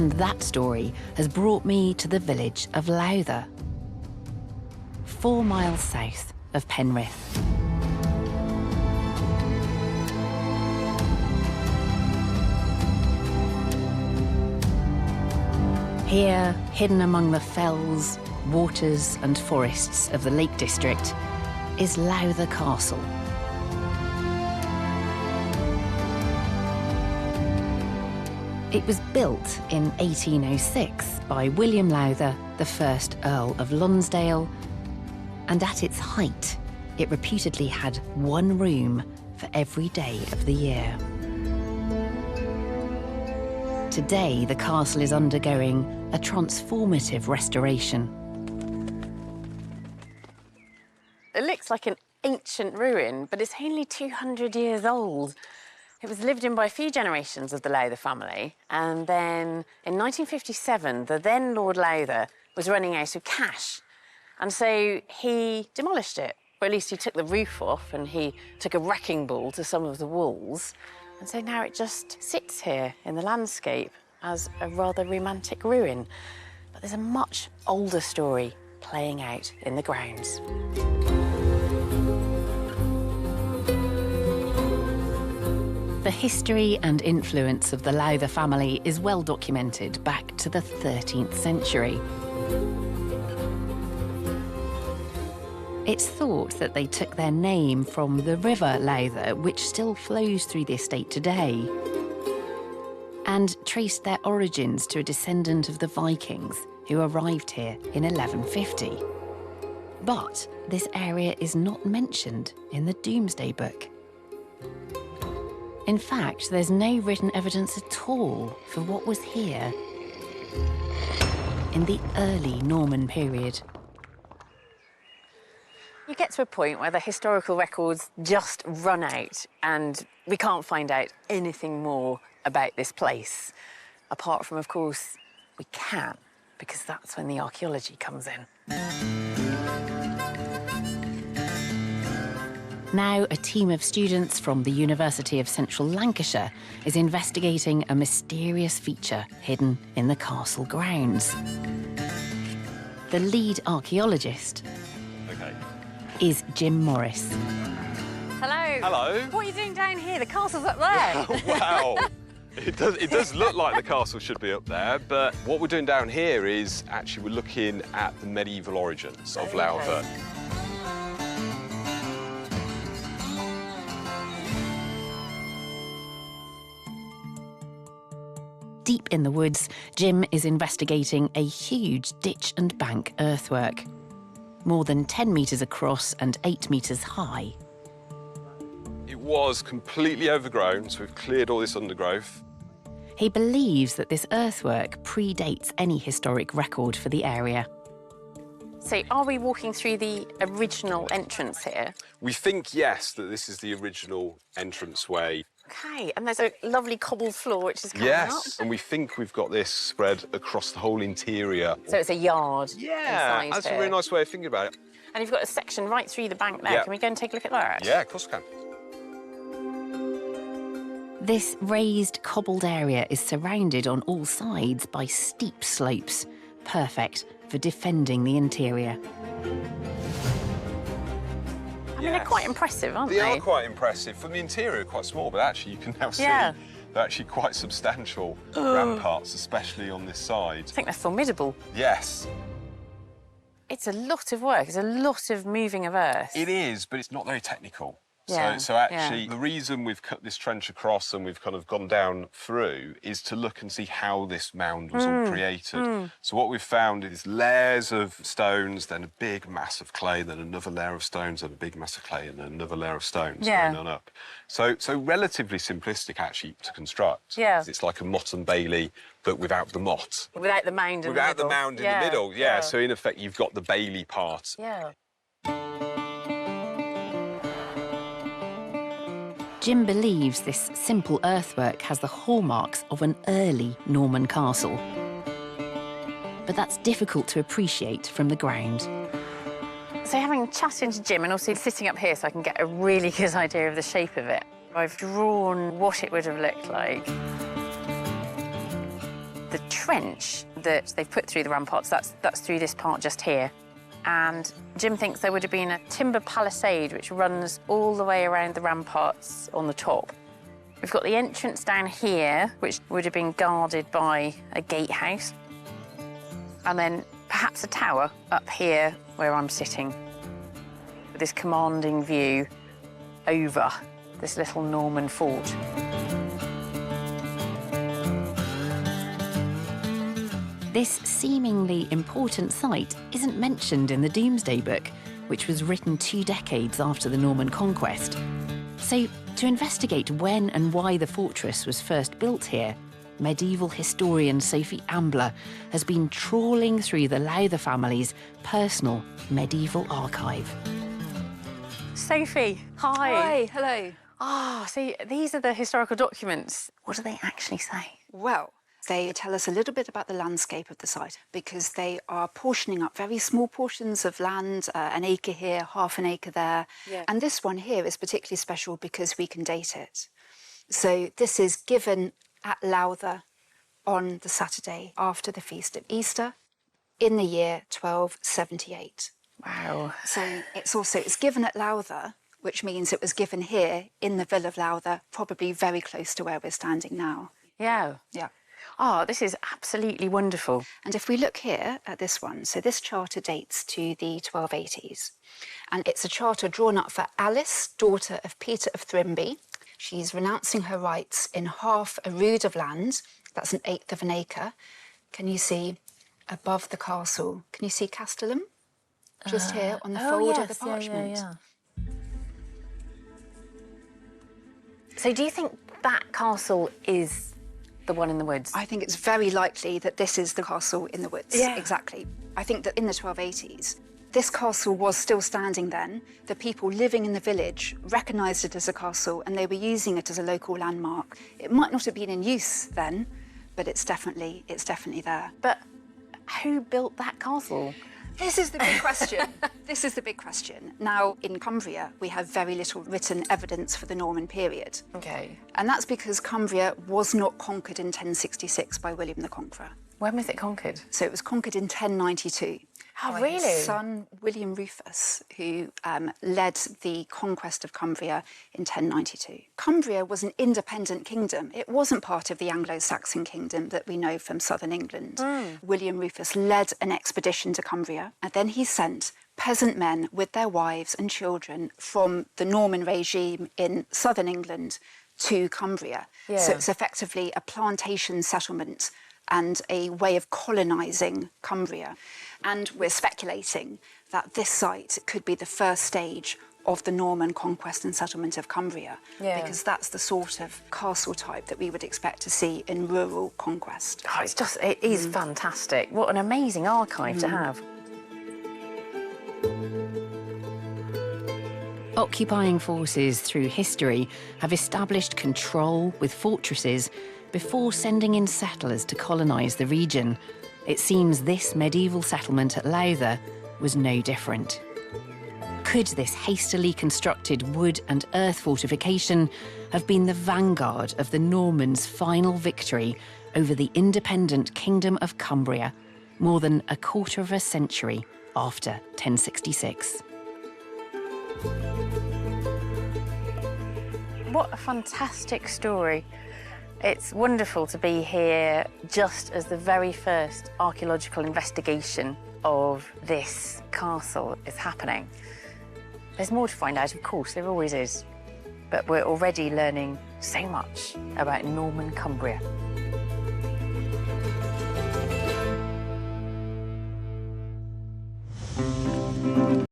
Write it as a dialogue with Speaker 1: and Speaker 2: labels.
Speaker 1: And that story has brought me to the village of Lowther, 4 miles south of Penrith. Here, hidden among the fells, waters and forests of the Lake District, is Lowther Castle. It was built in 1806 by William Lowther, the first Earl of Lonsdale, and at its height, it reputedly had 1 room for every day of the year. Today, the castle is undergoing a transformative restoration.
Speaker 2: It looks like an ancient ruin, but it's only 200 years old. It was lived in by a few generations of the Lowther family, and then in 1957, the then Lord Lowther was running out of cash, and so he demolished it. Or at least he took the roof off and he took a wrecking ball to some of the walls. And so now it just sits here in the landscape as a rather romantic ruin. But there's a much older story playing out in the grounds.
Speaker 1: The history and influence of the Lowther family is well documented back to the 13th century. It's thought that they took their name from the River Lowther, which still flows through the estate today, and traced their origins to a descendant of the Vikings who arrived here in 1150. But this area is not mentioned in the Domesday Book. In fact, there's no written evidence at all for what was here in the early Norman period.
Speaker 2: You get to a point where the historical records just run out and we can't find out anything more about this place. Apart from, of course, we can, because that's when the archaeology comes in.
Speaker 1: Now, a team of students from the University of Central Lancashire is investigating a mysterious feature hidden in the castle grounds. The lead archaeologist is Jim Morris.
Speaker 2: Hello.
Speaker 3: Hello.
Speaker 2: What are you doing down here? The castle's up there.
Speaker 3: Wow. It does look like the castle should be up there, but what we're doing down here is actually we're looking at the medieval origins of Lowther.
Speaker 1: Deep in the woods, Jim is investigating a huge ditch and bank earthwork, more than 10 metres across and 8 metres high.
Speaker 3: It was completely overgrown, so we've cleared all this undergrowth.
Speaker 1: He believes that this earthwork predates any historic record for the area.
Speaker 2: So are we walking through the original entrance here?
Speaker 3: We think, yes, that this is the original entranceway.
Speaker 2: OK, and there's a lovely cobbled floor which is coming up.
Speaker 3: Yes, and we think we've got this spread across the whole interior.
Speaker 2: So it's a yard
Speaker 3: Yeah,
Speaker 2: inside
Speaker 3: that's
Speaker 2: here.
Speaker 3: a really nice way of thinking about it.
Speaker 2: And you've got a section right through the bank there.
Speaker 3: Yeah.
Speaker 2: Can we go and take a look at that?
Speaker 3: Yeah, of course I can.
Speaker 1: This raised, cobbled area is surrounded on all sides by steep slopes, perfect for defending the interior.
Speaker 2: I mean, they're quite impressive, aren't they?
Speaker 3: They are quite impressive. From the interior, quite small, but actually you can now see they're actually quite substantial ramparts, especially on this side.
Speaker 2: I think they're formidable.
Speaker 3: Yes.
Speaker 2: It's a lot of work. It's a lot of moving of earth.
Speaker 3: It is, but it's not very technical.
Speaker 2: Yeah,
Speaker 3: So actually, the reason we've cut this trench across and we've kind of gone down through is to look and see how this mound was all created. So what we've found is layers of stones, then a big mass of clay, then another layer of stones, and a big mass of clay, and then another layer of stones going on up. So relatively simplistic, actually, to construct.
Speaker 2: Yeah.
Speaker 3: It's like a Motte and Bailey, but without the motte.
Speaker 2: Without the mound in the middle.
Speaker 3: Without the mound in the middle, yeah. So in effect, you've got the Bailey part.
Speaker 2: Yeah.
Speaker 1: Jim believes this simple earthwork has the hallmarks of an early Norman castle. But that's difficult to appreciate from the ground.
Speaker 2: So having chatted to Jim and also sitting up here so I can get a really good idea of the shape of it, I've drawn what it would have looked like. The trench that they've put through the ramparts, that's through this part just here. And Jim thinks there would have been a timber palisade which runs all the way around the ramparts on the top. We've got the entrance down here, which would have been guarded by a gatehouse. And then perhaps a tower up here where I'm sitting, with this commanding view over this little Norman fort.
Speaker 1: This seemingly important site isn't mentioned in the Domesday Book, which was written 2 decades after the Norman conquest. So, to investigate when and why the fortress was first built here, medieval historian Sophie Ambler has been trawling through the Lowther family's personal medieval archive.
Speaker 2: Sophie, hi.
Speaker 4: Hi, hello.
Speaker 2: Ah, see, these are the historical documents. What do they actually say?
Speaker 4: Well, they tell us a little bit about the landscape of the site because they are portioning up very small portions of land, an acre here, half an acre there.
Speaker 2: Yeah.
Speaker 4: And this one here is particularly special because we can date it. So this is given at Lowther on the Saturday after the feast of Easter in the year 1278.
Speaker 2: Wow.
Speaker 4: So it's given at Lowther, which means it was given here in the Villa of Lowther, probably very close to where we're standing now.
Speaker 2: Yeah.
Speaker 4: Yeah.
Speaker 2: Oh, this is absolutely wonderful.
Speaker 4: And if we look here at this one, so this charter dates to the 1280s. And it's a charter drawn up for Alice, daughter of Peter of Thrimby. She's renouncing her rights in half a rood of land, that's 1/8 of an acre. Can you see above the castle, can you see Castellum? Just here on the fold of the parchment.
Speaker 2: So do you think that castle is the one in the woods?
Speaker 4: I think it's very likely that this is the castle in the woods.
Speaker 2: Yeah.
Speaker 4: Exactly. I think that in the 1280s, this castle was still standing then. The people living in the village recognised it as a castle and they were using it as a local landmark. It might not have been in use then, but it's definitely there.
Speaker 2: But who built that castle?
Speaker 4: This is the big question. This is the big question. Now, in Cumbria, we have very little written evidence for the Norman period.
Speaker 2: Okay.
Speaker 4: And that's because Cumbria was not conquered in 1066 by William the Conqueror.
Speaker 2: When was it conquered?
Speaker 4: So it was conquered in 1092.
Speaker 2: Oh,
Speaker 4: by
Speaker 2: really?
Speaker 4: His son, William Rufus, who led the conquest of Cumbria in 1092. Cumbria was an independent kingdom. It wasn't part of the Anglo-Saxon kingdom that we know from southern England. William Rufus led an expedition to Cumbria, and then he sent peasant men with their wives and children from the Norman regime in southern England to Cumbria.
Speaker 2: Yeah.
Speaker 4: So it's effectively a plantation settlement and a way of colonising Cumbria. And we're speculating that this site could be the first stage of the Norman conquest and settlement of Cumbria, because that's the sort of castle type that we would expect to see in rural conquest.
Speaker 2: Oh, it is fantastic. What an amazing archive to have.
Speaker 1: Occupying forces through history have established control with fortresses before sending in settlers to colonise the region. It seems this medieval settlement at Lowther was no different. Could this hastily constructed wood and earth fortification have been the vanguard of the Normans' final victory over the independent Kingdom of Cumbria, more than a quarter of a century after 1066?
Speaker 2: What a fantastic story. It's wonderful to be here just as the very first archaeological investigation of this castle is happening. There's more to find out, of course, there always is. But we're already learning so much about Norman Cumbria.